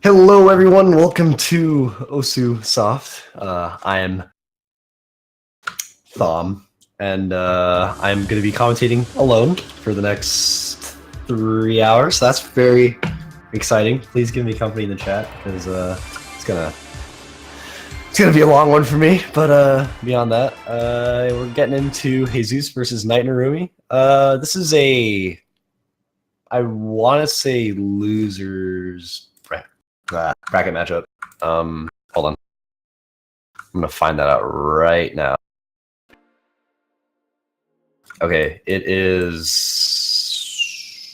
Hello, everyone. Welcome to Osu Soft. I am Thom, and I'm going to be commentating alone for the next 3 hours. So that's very exciting. Please give me company in the chat because it's gonna be a long one for me. But beyond that, we're getting into Jesus versus Knight Narumi. This is I want to say losers bracket matchup. Hold on. I'm gonna find that out right now. Okay, it is.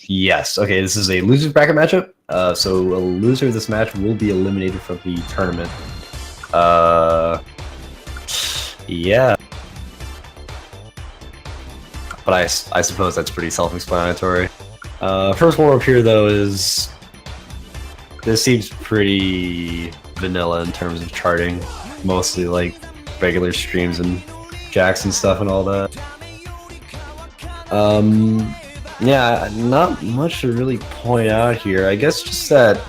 Yes. Okay, this is a losers bracket matchup. So a loser of this match will be eliminated from the tournament. Yeah. But I suppose that's pretty self-explanatory. First warm-up here though is this seems pretty vanilla in terms of charting, mostly like regular streams and jacks and stuff and all that. Yeah, not much to really point out here. I guess just that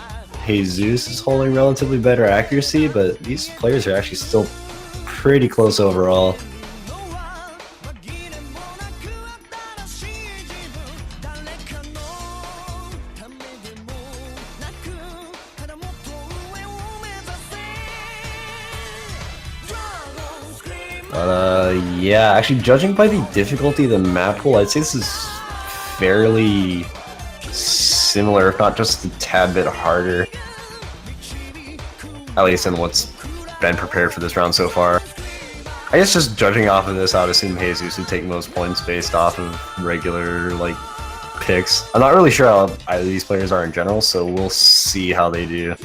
Jesus is holding relatively better accuracy, but these players are actually still pretty close overall. Yeah, actually judging by the difficulty of the map pool, I'd say this is fairly similar, if not just a tad bit harder. At least in what's been prepared for this round so far. I guess just judging off of this, I would assume Jesus would take most points based off of regular, like, picks. I'm not really sure how either of these players are in general, so we'll see how they do.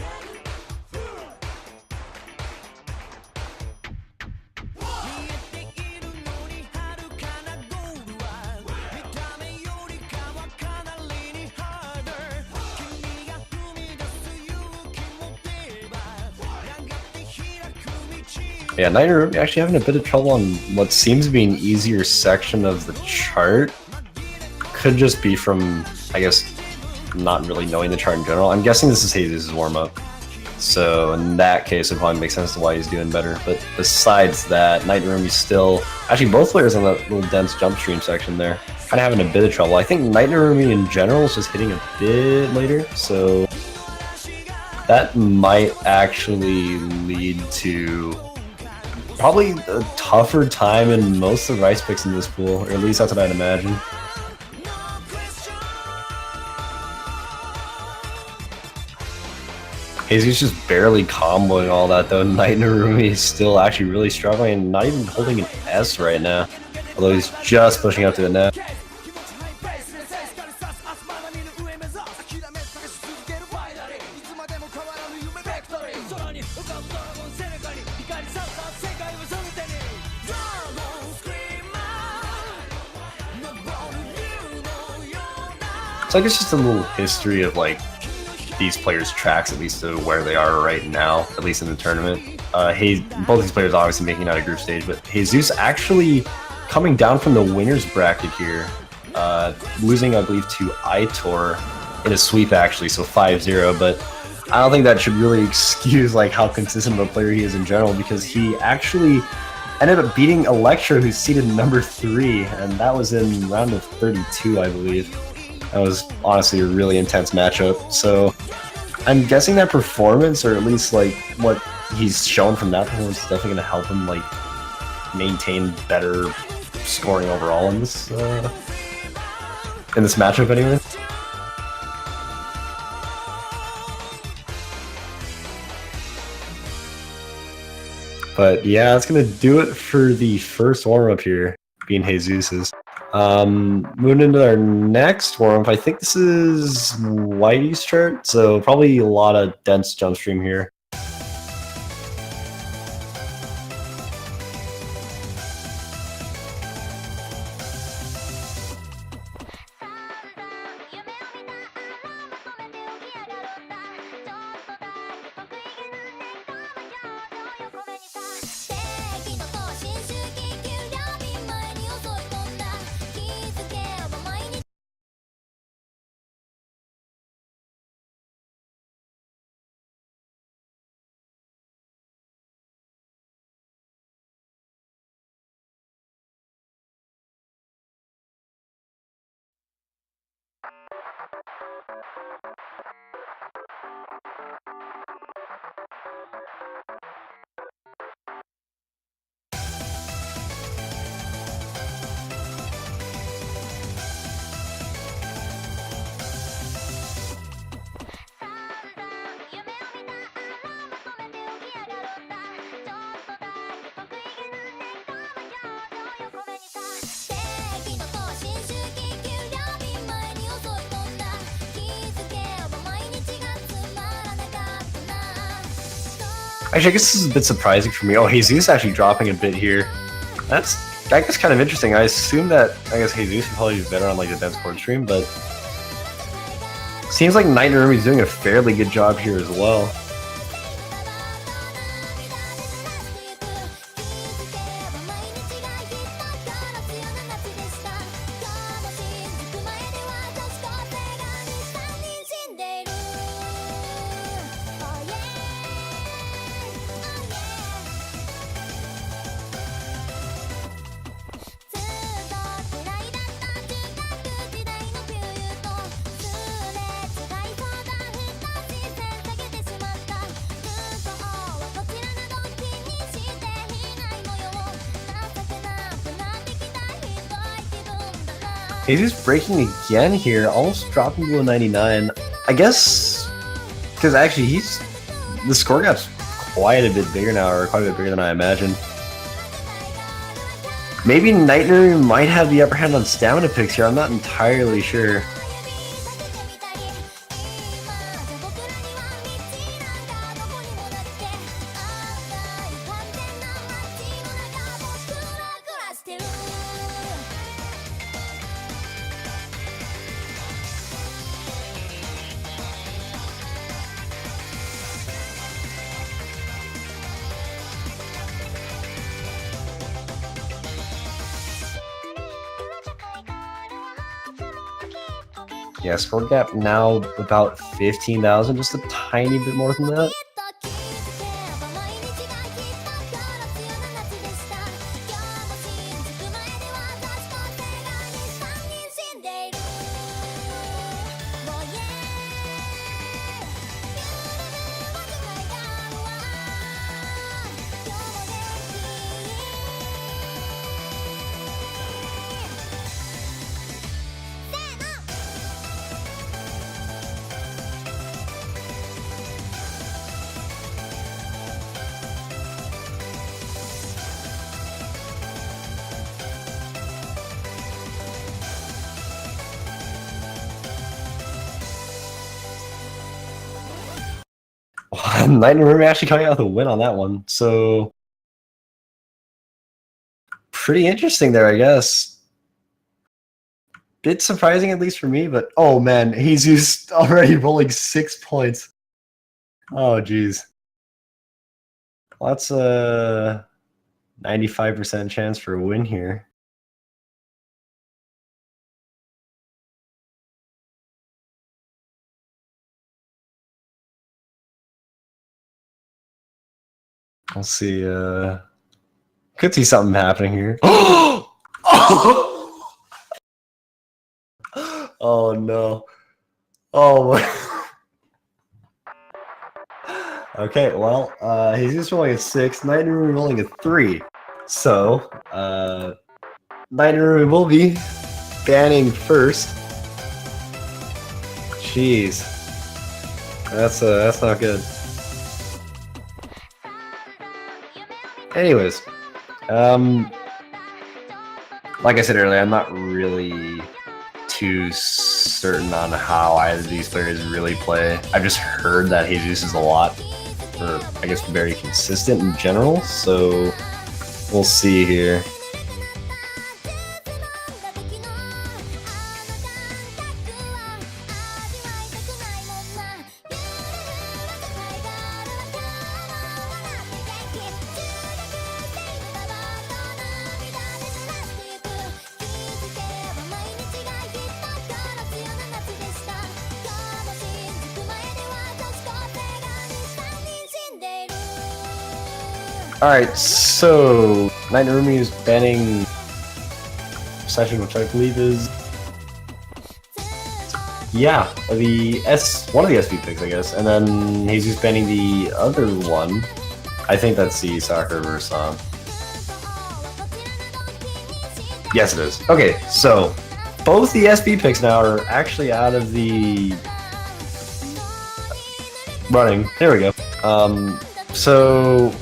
Yeah, Knight Narumi actually having a bit of trouble on what seems to be an easier section of the chart. Could just be from, I guess, not really knowing the chart in general. I'm guessing this is Jesus' warm-up. So in that case, it probably makes sense to why he's doing better. But besides that, Knight Narumi's still... Actually, both players on that little dense jump stream section there kind of having a bit of trouble. I think Knight Narumi in general is just hitting a bit later, so that might actually lead to probably a tougher time in most of the rice picks in this pool, or at least that's what I'd imagine. Jesus just barely comboing all that though. Knight Narumi is still actually really struggling and not even holding an S right now. Although he's just pushing up to the net. So I guess just a little history of like these players' tracks, at least to where they are right now, at least in the tournament. Both these players obviously making it out of group stage, but Jesus actually coming down from the winner's bracket here, losing, I believe, to Aitor in a sweep actually, so 5-0, but I don't think that should really excuse like how consistent of a player he is in general, because he actually ended up beating Electra, who's seeded number 3, and that was in round of 32, I believe. That was honestly a really intense matchup. So I'm guessing that performance, or at least like what he's shown from that performance, is definitely going to help him like maintain better scoring overall in this matchup anyway. But yeah, that's going to do it for the first warm-up here, being Jesus's. Moving into our next warm-up, I think this is Whitey's chart, so probably a lot of dense jump stream here. Actually, I guess this is a bit surprising for me. Oh, Jesus actually dropping a bit here. That's, I guess, kind of interesting. I assume that, I guess, Jesus would probably be better on like the Dance Chord stream, but seems like Night Narumi's doing a fairly good job here as well. Jesus breaking again here, almost dropping below 99. I guess, because actually the score gap's quite a bit bigger now, or quite a bit bigger than I imagined. Maybe Night Narumi might have the upper hand on stamina picks here, I'm not entirely sure. Yeah, score gap now about 15,000, just a tiny bit more than that. Night Narumi actually coming out with a win on that one, so pretty interesting there, I guess. Bit surprising, at least for me, but oh man, Jesus already rolling 6 points. Oh geez, well, that's a 95% chance for a win here. We'll see. Could see something happening here. Oh! Oh no! Oh my! Okay, well, he's rolling a 6. Night Narumi rolling a 3. So, Night Narumi will be banning first. Jeez, that's not good. Anyways, like I said earlier, I'm not really too certain on how either of these players really play. I've just heard that Jesus is a lot, or I guess very consistent in general, so we'll see here. Alright, so Night Narumi is banning session, which I believe is Yeah, one of the SV picks, I guess, and then Jesus banning the other one. I think that's the Sakura versus Yes, it is. Okay, so both the SB picks now are actually out of the running. There we go. So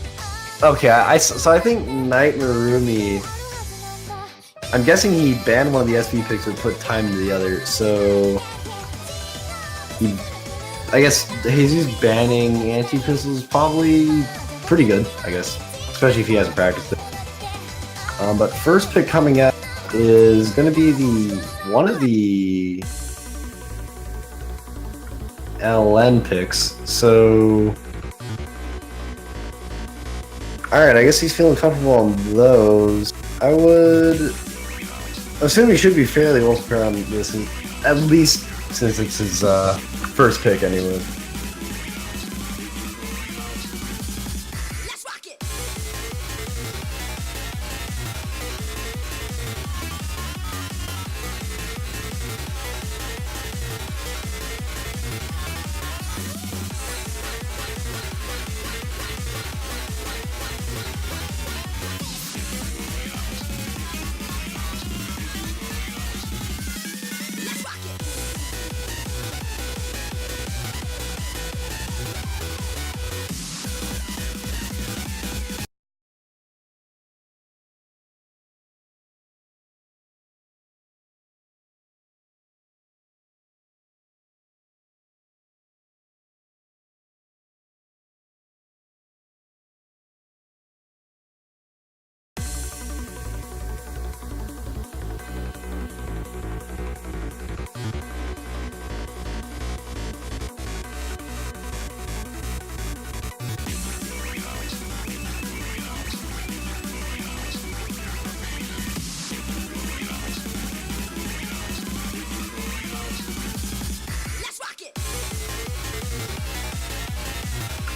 okay, I think Night Narumi. I'm guessing he banned one of the SB picks or put time to the other. So I guess Jesus banning anti-pistol is probably pretty good. I guess, especially if he hasn't practiced it. But first pick coming up is going to be one of the LN picks. So, alright, I guess he's feeling comfortable on those. I would assume he should be fairly well prepared on this, at least since it's his first pick anyway.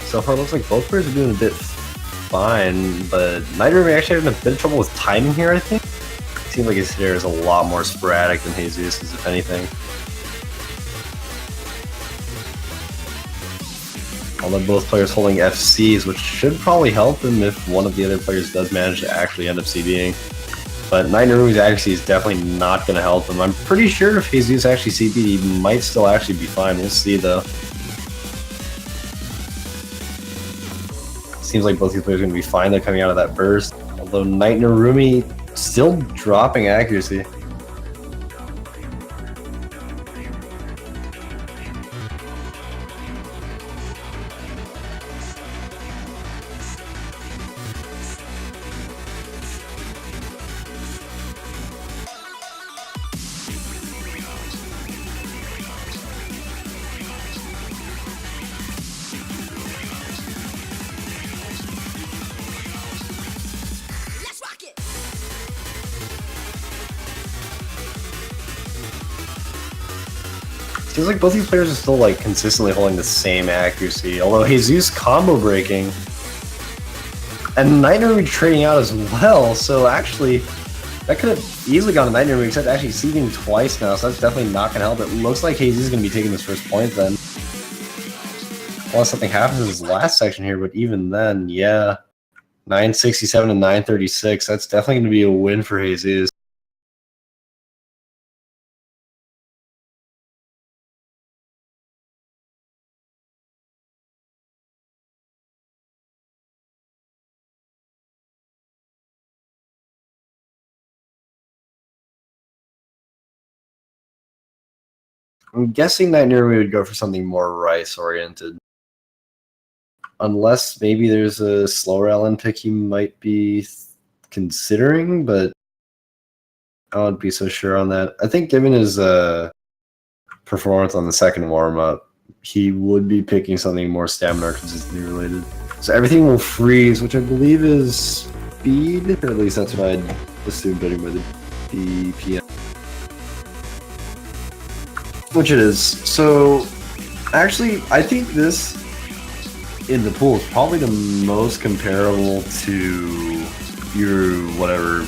So far, it looks like both players are doing a bit fine, but Night Narumi actually having a bit of trouble with timing here, I think. It seems like his hit air is a lot more sporadic than Jesus', if anything. Although both players holding FCs, which should probably help him if one of the other players does manage to actually end up CBing. But Night Narumi's accuracy is definitely not going to help him. I'm pretty sure if Jesus actually CB'd, he might still actually be fine. We'll see, though. Seems like both these players are going to be fine. They're coming out of that burst. Although Night Narumi still dropping accuracy. Seems like both these players are still like consistently holding the same accuracy, although Jesus combo breaking and Night Narumi trading out as well, so actually that could have easily gone to Night Narumi, except actually seeding twice now, so that's definitely not going to help. It looks like Jesus is going to be taking this first point then. Unless something happens in his last section here, but even then, yeah. 967 and 936, that's definitely going to be a win for Jesus. I'm guessing Night Narumi would go for something more rice-oriented. Unless maybe there's a slower LN pick he might be considering, but I wouldn't be so sure on that. I think given his performance on the second warm-up, he would be picking something more stamina or consistently related. So everything will freeze, which I believe is speed, or at least that's what I'd assume judging by the DPM. Which it is. So, actually, I think this in the pool is probably the most comparable to your whatever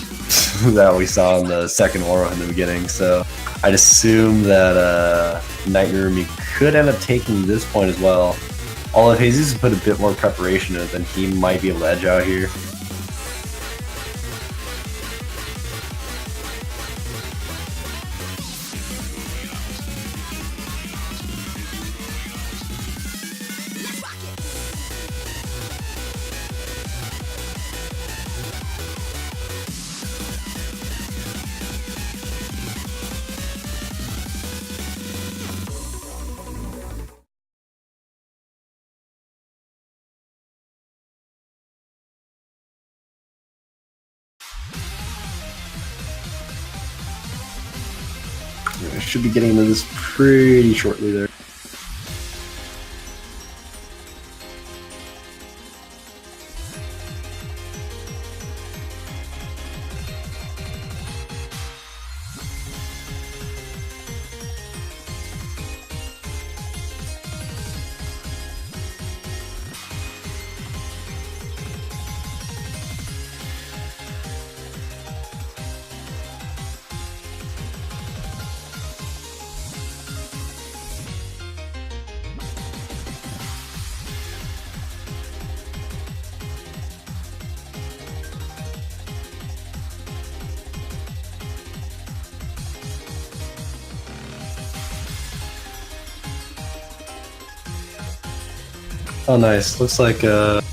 that we saw in the second Oro in the beginning. So I'd assume that Nightmare could end up taking this point as well. Although if Jesus put a bit more preparation in it, then he might be able to edge out here. I should be getting into this pretty shortly there. Oh, nice. Looks like OC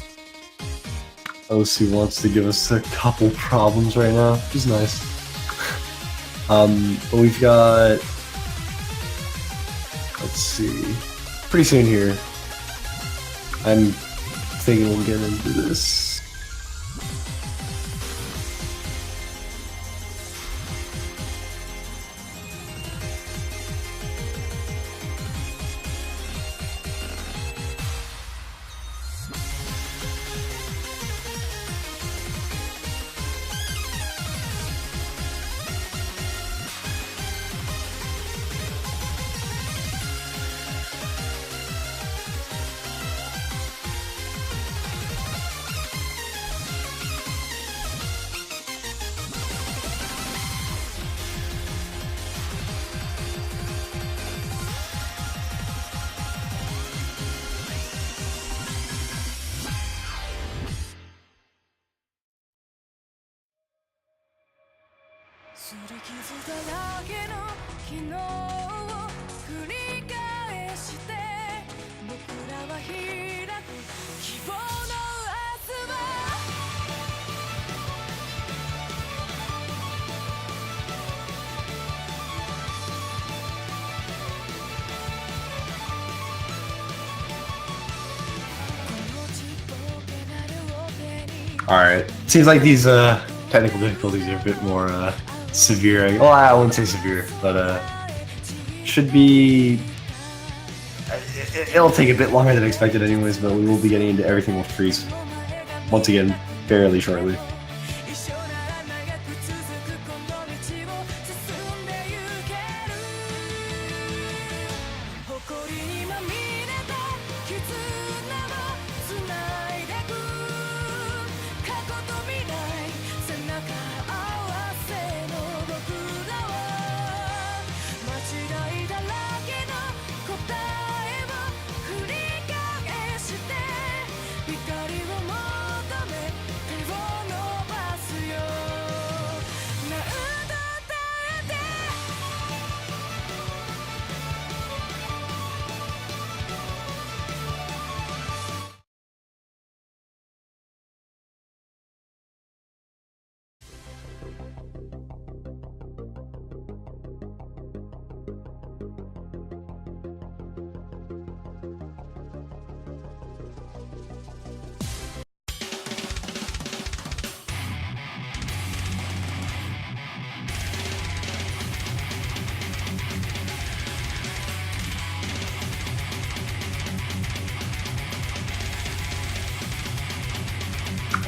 wants to give us a couple problems right now, which is nice. But we've got, let's see, pretty soon here. I'm thinking we'll get into this. Alright, seems like these technical difficulties are a bit more severe. Well, I wouldn't say severe, but should be... It'll take a bit longer than expected anyways, but we will be getting into everything with freeze once again fairly shortly.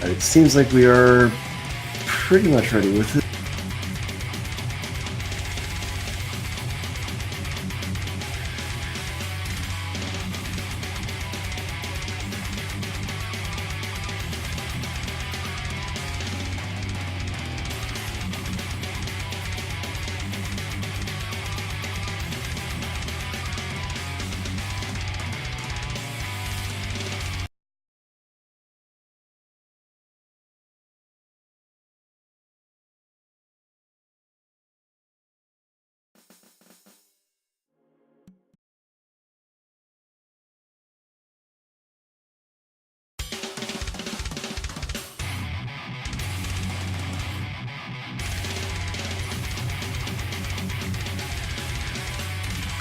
It seems like we are pretty much ready with it.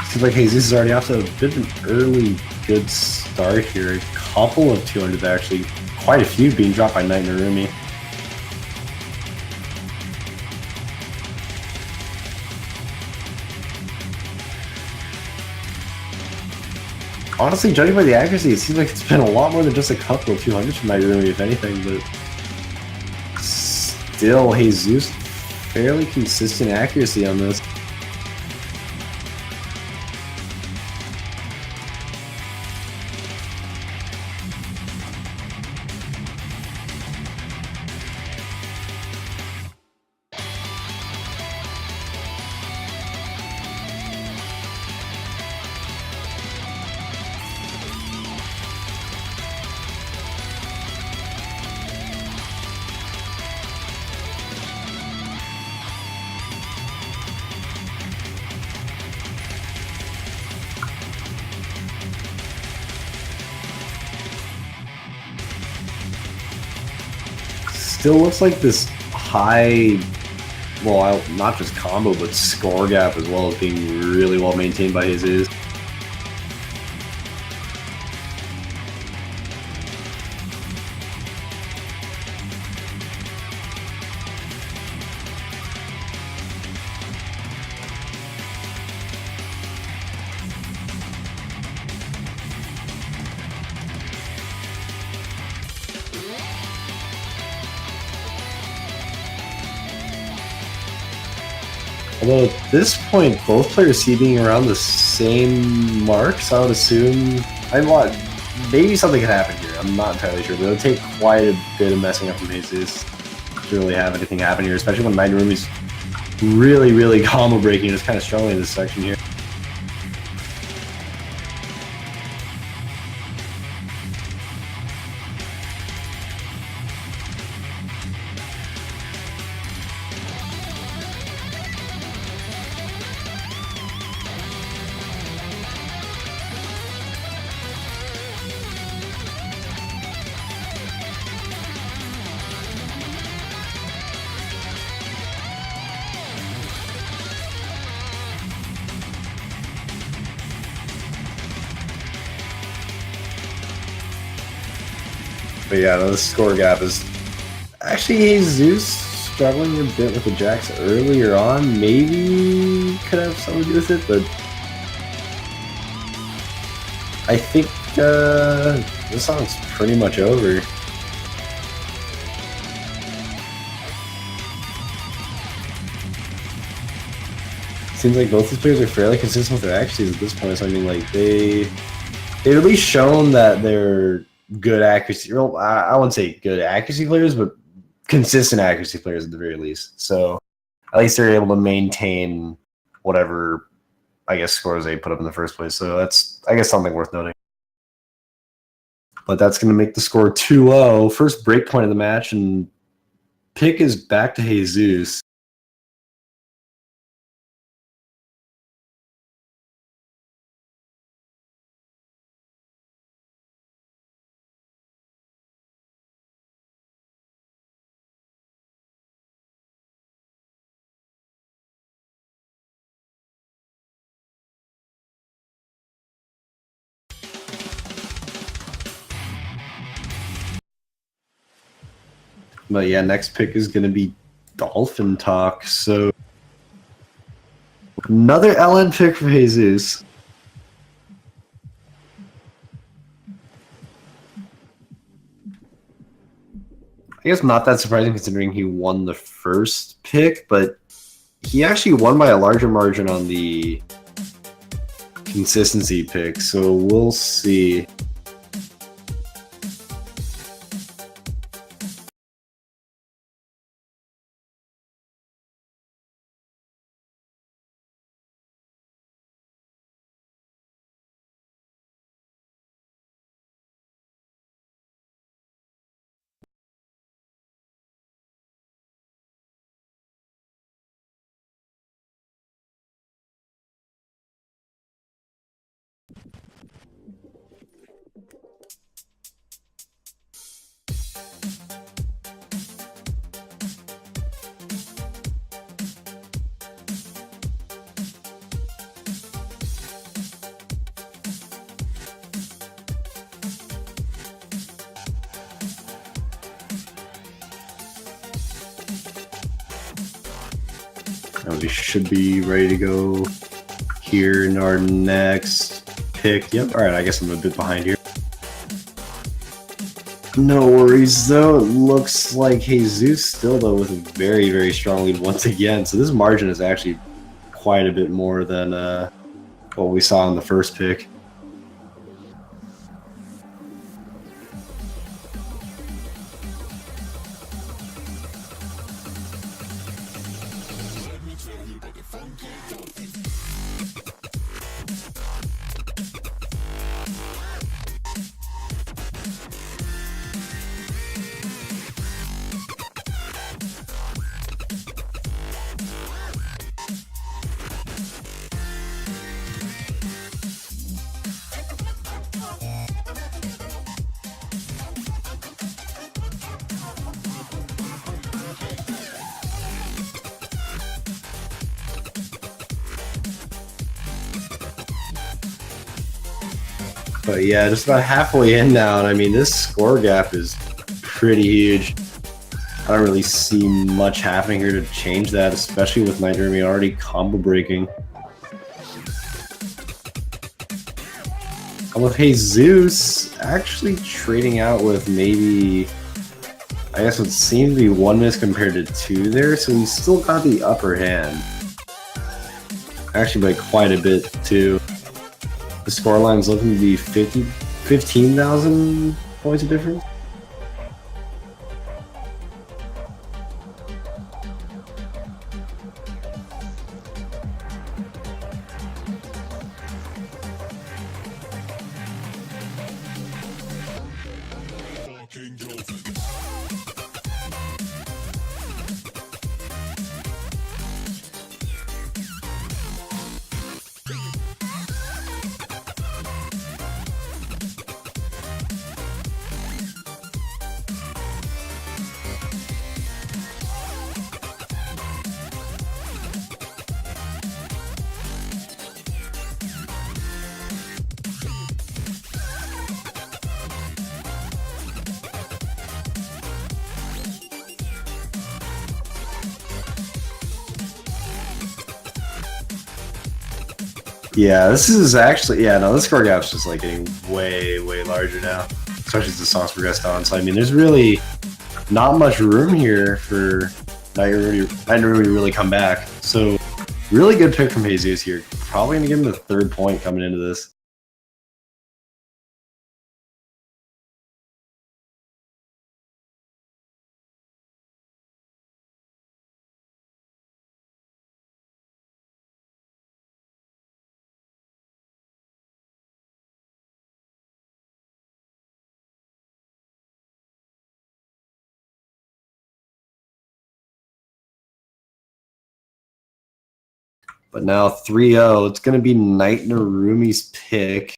Seems like Jesus is already off to a bit of an early good start here. A couple of 200s actually, quite a few being dropped by Knight Narumi. Honestly, judging by the accuracy, it seems like it's been a lot more than just a couple of 200s from Knight Narumi, if anything, but still, Jesus, fairly consistent accuracy on this. Still looks like this high, well, not just combo, but score gap as well as being really well maintained by Jesus. Although at this point, both players seem being around the same marks, I would assume. Maybe something could happen here. I'm not entirely sure, but it'll take quite a bit of messing up from Jesus to really have anything happen here, especially when Knight Narumi's really, really combo breaking. It's kind of struggling in this section here. But yeah, the score gap is actually Jesus struggling a bit with the jacks earlier on. Maybe could have something to do with it, but I think this song's pretty much over. Seems like both these players are fairly consistent with their accuracies at this point. So I mean, like they've at least shown that they're good accuracy. Well, I wouldn't say good accuracy players, but consistent accuracy players at the very least. So at least they're able to maintain whatever, I guess, scores they put up in the first place. So that's, I guess, something worth noting. But that's going to make the score 2-0. First break point of the match, and pick is back to Jesus. But yeah, next pick is going to be Dolphin Talk. So another LN pick for Jesus. I guess not that surprising considering he won the first pick, but he actually won by a larger margin on the consistency pick. So we'll see. And we should be ready to go here in our next pick. Yep, alright, I guess I'm a bit behind here. No worries though, it looks like Jesus still though with a very, very strong lead once again. So this margin is actually quite a bit more than what we saw in the first pick. But yeah, just about halfway in now, and I mean, this score gap is pretty huge. I don't really see much happening here to change that, especially with Night Rumi already combo breaking. And with Jesus actually trading out with maybe, I guess what seemed to be 1 miss compared to 2 there, so he's still got the upper hand. Actually by quite a bit too. The scoreline's looking to be 15,000 points of difference. Yeah, this is actually, yeah, no, this score gap's just like getting way, way larger now, especially as the songs progressed on. So, I mean, there's really not much room here for Night Rumi to really come back. So, really good pick from Jesus here. Probably going to give him the 3rd point coming into this. But now 3-0, it's going to be Night Rumi's pick.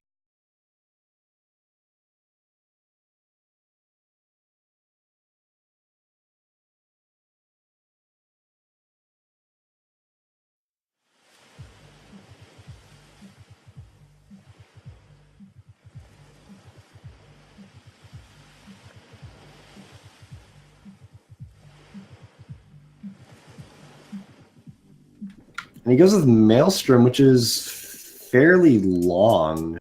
And he goes with Maelstrom, which is fairly long.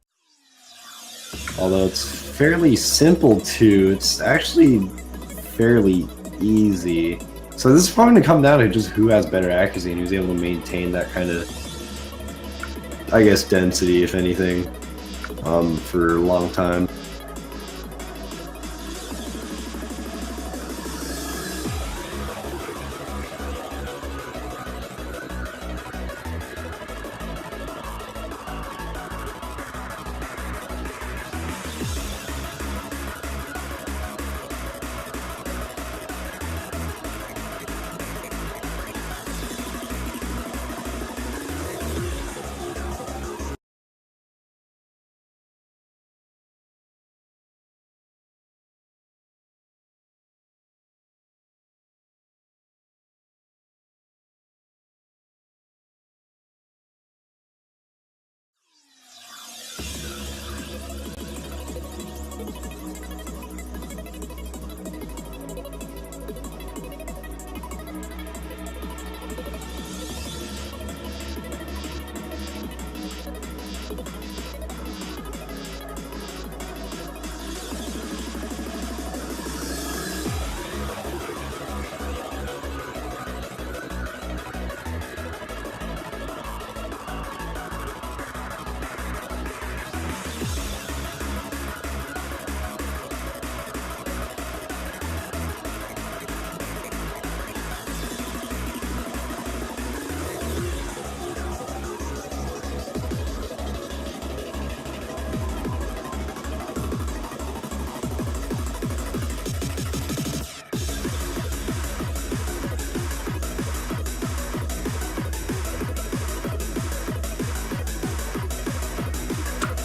Although it's fairly simple too. It's actually fairly easy. So this is probably going to come down to just who has better accuracy and who's able to maintain that kind of, I guess, density, if anything, for a long time.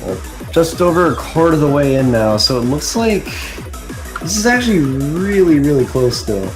Well, just over a quarter of the way in now, so it looks like this is actually really, really close still.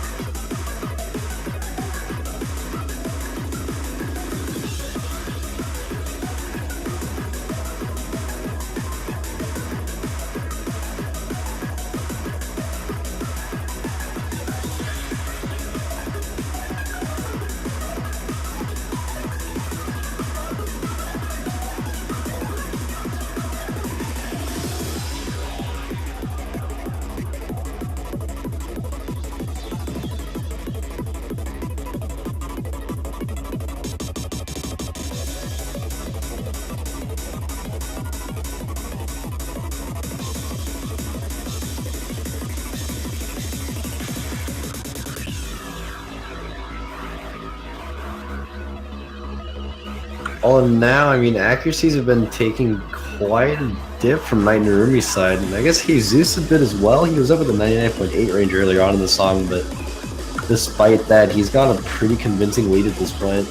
Oh, now, I mean, accuracies have been taking quite a dip from Knight Narumi's side, and I guess Jesus a bit as well. He was up at the 99.8 range earlier on in the song, but despite that, he's got a pretty convincing lead at this point.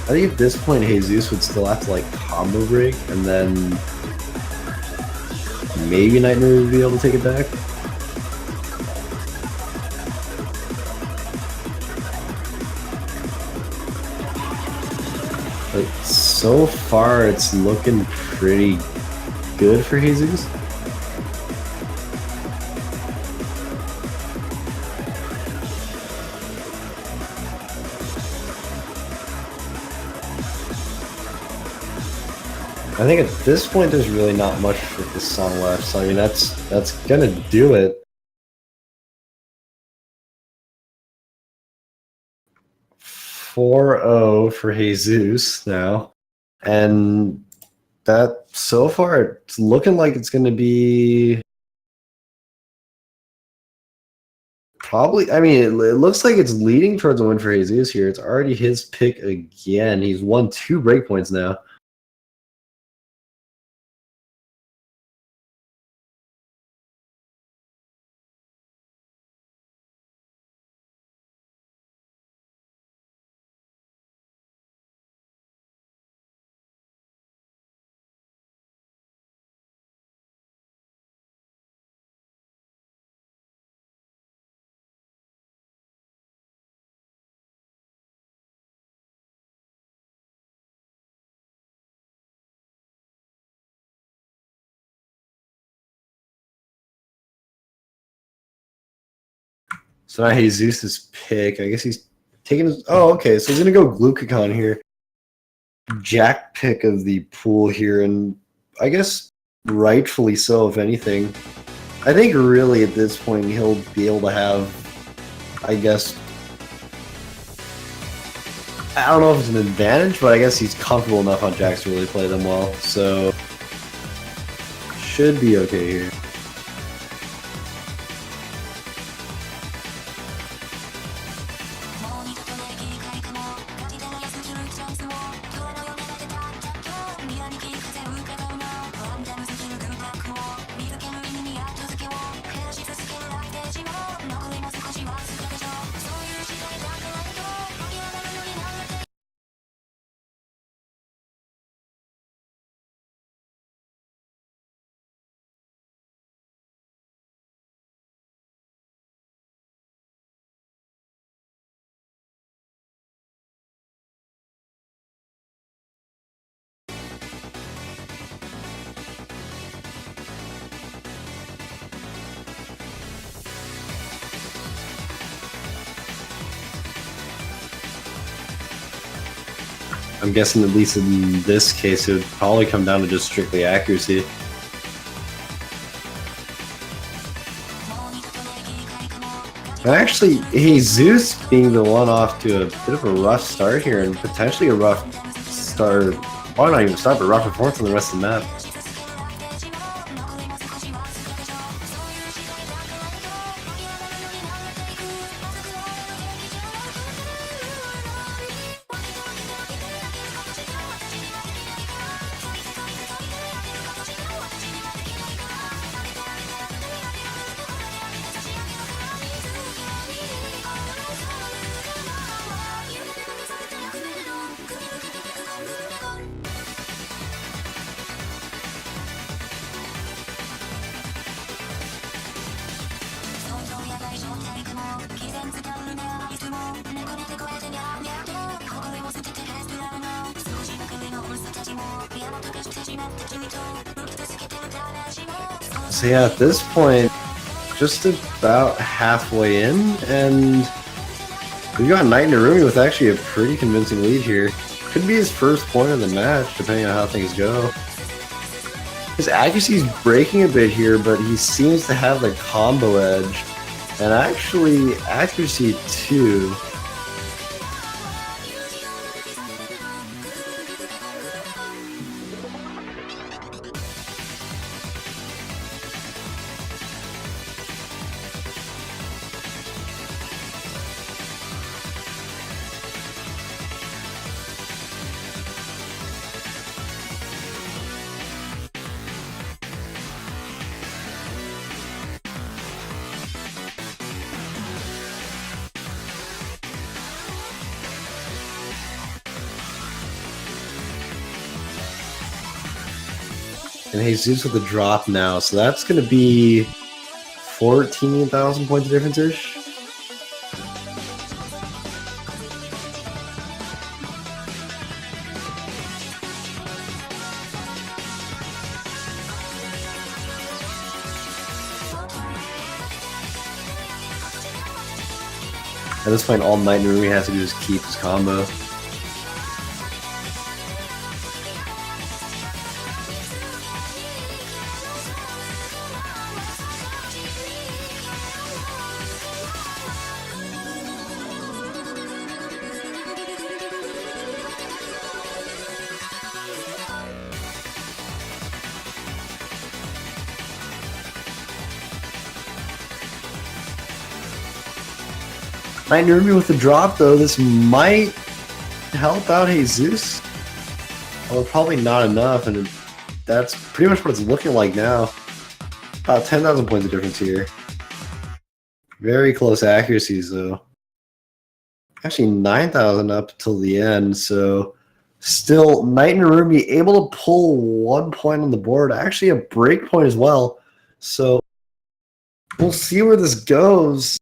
I think at this point, Jesus would still have to like combo break, and then maybe Knight Narumi would be able to take it back. But so far, it's looking pretty good for Jesus. I think at this point there's really not much with this song left, so I mean that's gonna do it. 4-0 for Jesus now, and that so far it's looking like it's gonna be probably. I mean, it looks like it's leading towards a win for Jesus here. It's already his pick again. He's won 2 breakpoints now. So now Jesus' pick. I guess he's taking his. Oh, okay. So he's gonna go Glucagon here. Jack pick of the pool here, and I guess rightfully so, if anything. I think really at this point he'll be able to have, I guess, I don't know if it's an advantage, but I guess he's comfortable enough on jacks to really play them well. So should be okay here. I'm guessing, at least in this case, it would probably come down to just strictly accuracy. Actually, Jesus being the one off to a bit of a rough start here, and potentially a rough start, why not even start, but rough performance on the rest of the map. So yeah, at this point, just about halfway in, and we've got Knight Narumi with actually a pretty convincing lead here. Could be his first point of the match, depending on how things go. His accuracy is breaking a bit here, but he seems to have the combo edge. And actually, accuracy too. And Jesus with the drop now, so that's going to be 14,000 points of difference-ish. At this point, all Knight Narumi has to do is keep his combo. Knight Narumi with the drop, though. This might help out Jesus. Although probably not enough, and that's pretty much what it's looking like now. About 10,000 points of difference here. Very close accuracies, though. Actually, 9,000 up till the end, so still, Knight Narumi able to pull 1 point on the board. Actually, a break point as well. So we'll see where this goes.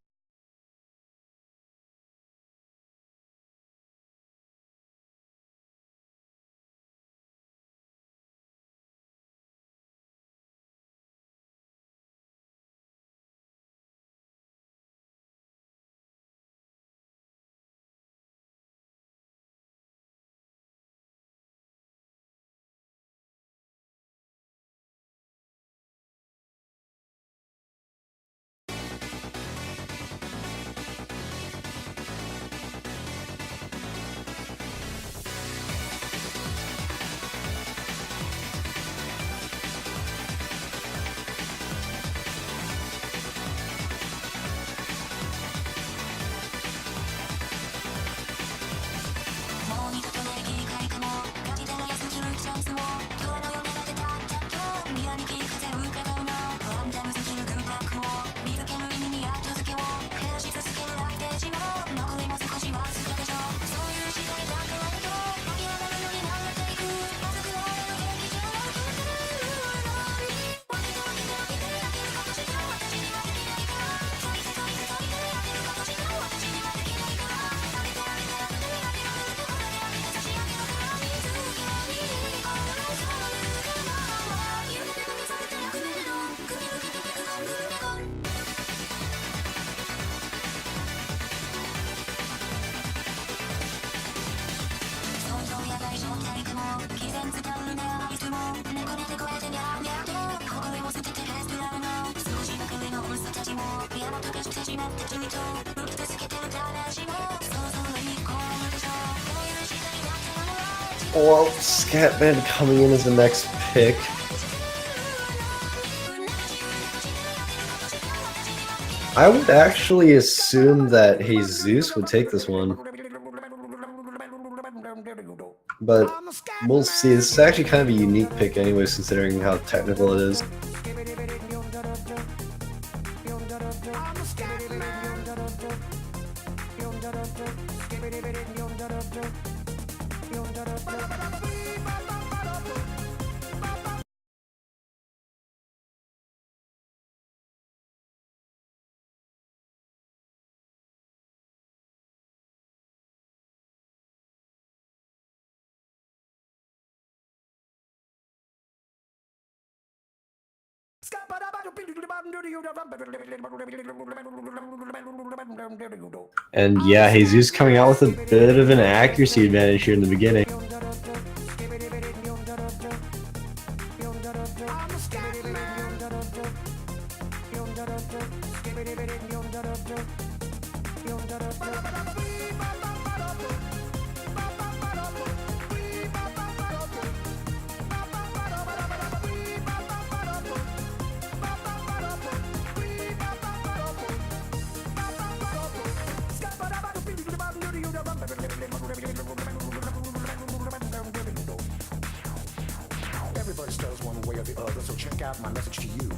Well, Scatman coming in as the next pick. I would actually assume that Jesus would take this one. But we'll see. This is actually kind of a unique pick anyways, considering how technical it is. And yeah, Jesus coming out with a bit of an accuracy advantage here in the beginning. Everybody stutters one way or the other, so check out my message to you.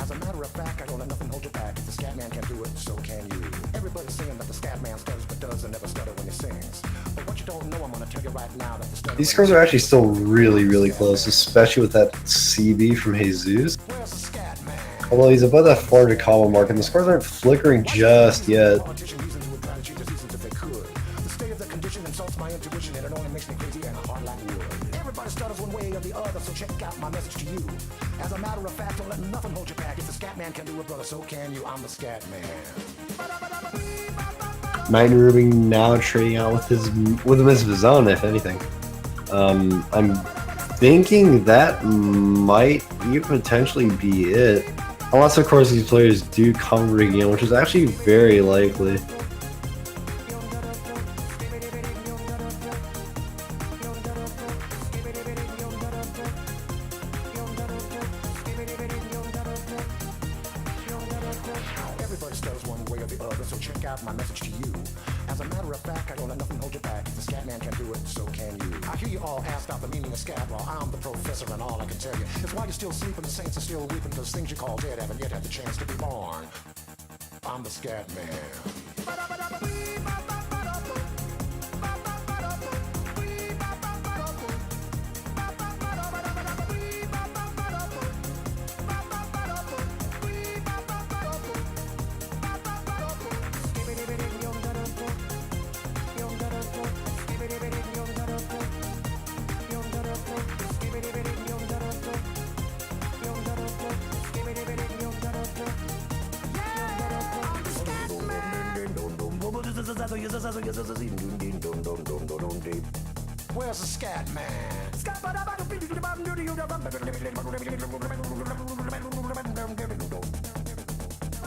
As a matter of fact, I don't let nothing hold you back. If the scat man can do it, so can you. Everybody's saying that the scat man stutters but doesn't never stutter when he sings. But what you don't know, I'm gonna tell you right now that the stutter. These scores are actually still really close, especially with that CB from Jesus. Where's the scat man? Although he's above that 400 combo mark, and the scores aren't flickering just yet. Politician reasons would try to cheat the seasons if they could. The state of the condition insults my intuition, and it only makes me crazy and hard like wood. Everybody stutters one way or the other, so check out my message to you. As a matter of fact, don't let nothing hold you back. If the scat man can do it, brother, so can you. I'm the scat man. Knight and Ruby now trading out with him as his own, if anything. I'm thinking that might even potentially be it. Unless, of course, these players do congregate again, which is actually very likely. Everybody stutters one way or the other, so check out my message to you. As a matter of fact, I don't let nothing hold you back. If the scat man can do it, so can you. I hear you all ask out the meaning of scat. Well, I'm the professor, and all I can tell you is why you're still sleeping, the saints are still weeping, because things you call dead haven't yet had the chance to be born. I'm the scat man. Where's the scat man?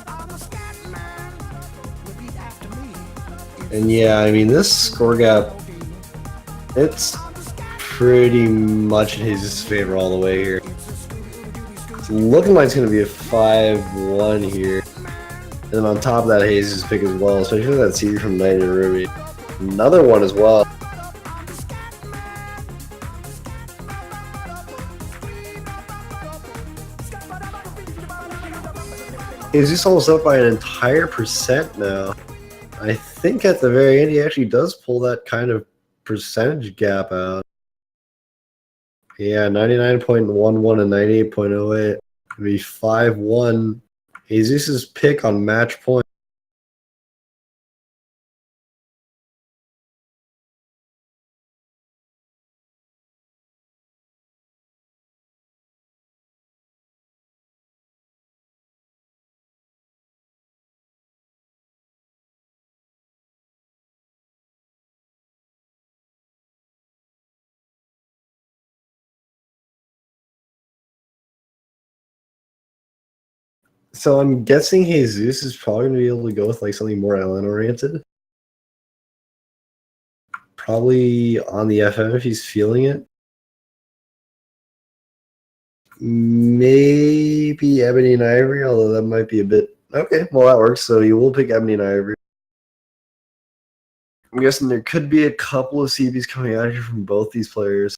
I'm the scat man. Repeat after me. And yeah, I mean, this score gap, it's pretty much in his favor all the way here. It's looking like it's going to be a 5-1 here. And then on top of that, Jesus pick as well, especially with that CD from Knight and Ruby. Another one as well. Jesus almost up by an entire percent now. I think at the very end, he actually does pull that kind of percentage gap out. Yeah, 99.11 and 98.08. It'd be 5-1. Jesus' pick on match point. So I'm guessing Jesus is probably going to be able to go with like something more LN oriented. Probably on the FM if he's feeling it. Maybe Ebony and Ivory, although that might be a bit... Okay, well that works, so you will pick Ebony and Ivory. I'm guessing there could be a couple of CBs coming out here from both these players.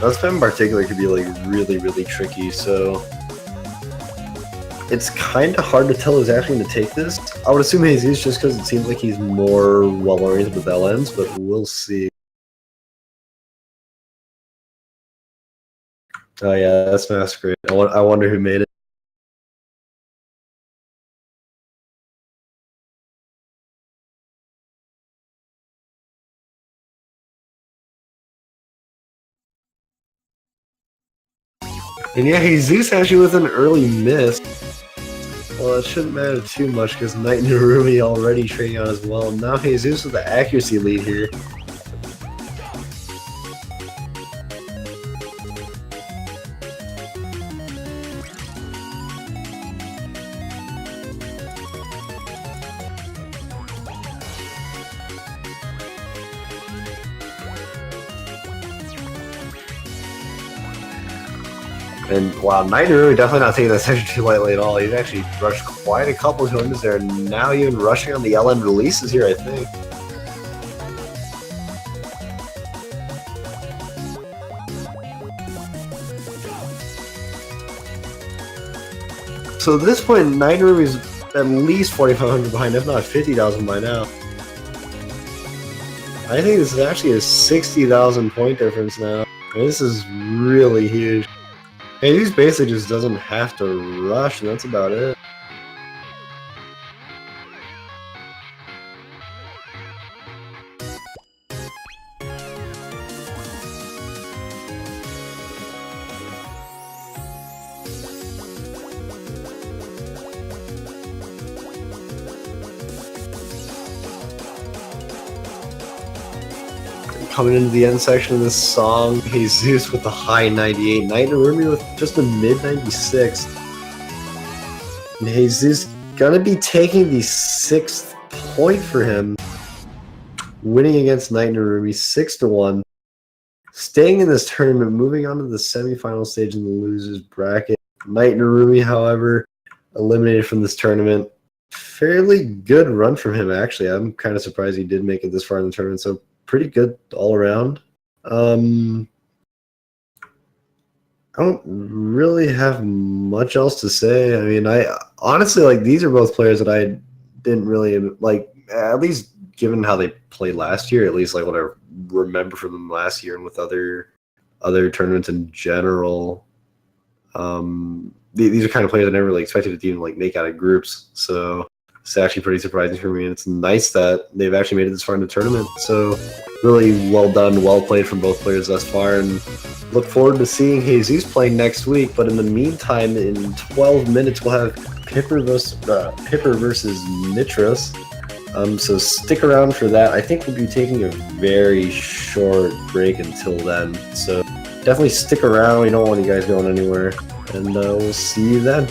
That spin in particular could be like really, really tricky, so it's kind of hard to tell who's actually going to take this. I would assume Jesus just because it seems like he's more well-oriented with LNs, but we'll see. Oh yeah, that's Masquerade. I wonder who made it. And yeah, Jesus actually with an early miss. Well, it shouldn't matter too much because Knight and Narumi already trading on as well. Now Jesus with the accuracy lead here. And wow, Knight and Narumi definitely not taking that section too lightly at all. He's actually rushed quite a couple of limits there, and now even rushing on the LN releases here, I think. So at this point, Knight and Narumi's at least 4,500 behind, if not 50,000 by now. I think this is actually a 60,000 point difference now. I mean, this is really huge. Hey, he basically just doesn't have to rush, and that's about it. Coming into the end section of this song, Jesus with the high 98, Knight and Narumi with just a mid 96. And Jesus gonna be taking the 6th point for him, winning against Knight and Narumi 6-1. Staying in this tournament, moving on to the semifinal stage in the losers bracket. Knight and Narumi, however, eliminated from this tournament. Fairly good run from him, actually. I'm kind of surprised he did make it this far in the tournament, so pretty good all around. I don't really have much else to say. I mean, I honestly, like, these are both players that I didn't really like, at least given how they played last year, at least like what I remember from them last year and with other tournaments in general. These are kind of players I never really expected to even like make out of groups. So it's actually pretty surprising for me, and it's nice that they've actually made it this far in the tournament. So really well done, well played from both players thus far, and look forward to seeing Jesus playing next week. But in the meantime, in 12 minutes, we'll have Pipper versus Mitros. So stick around for that. I think we'll be taking a very short break until then. So definitely stick around. We don't want you guys going anywhere, and we'll see you then.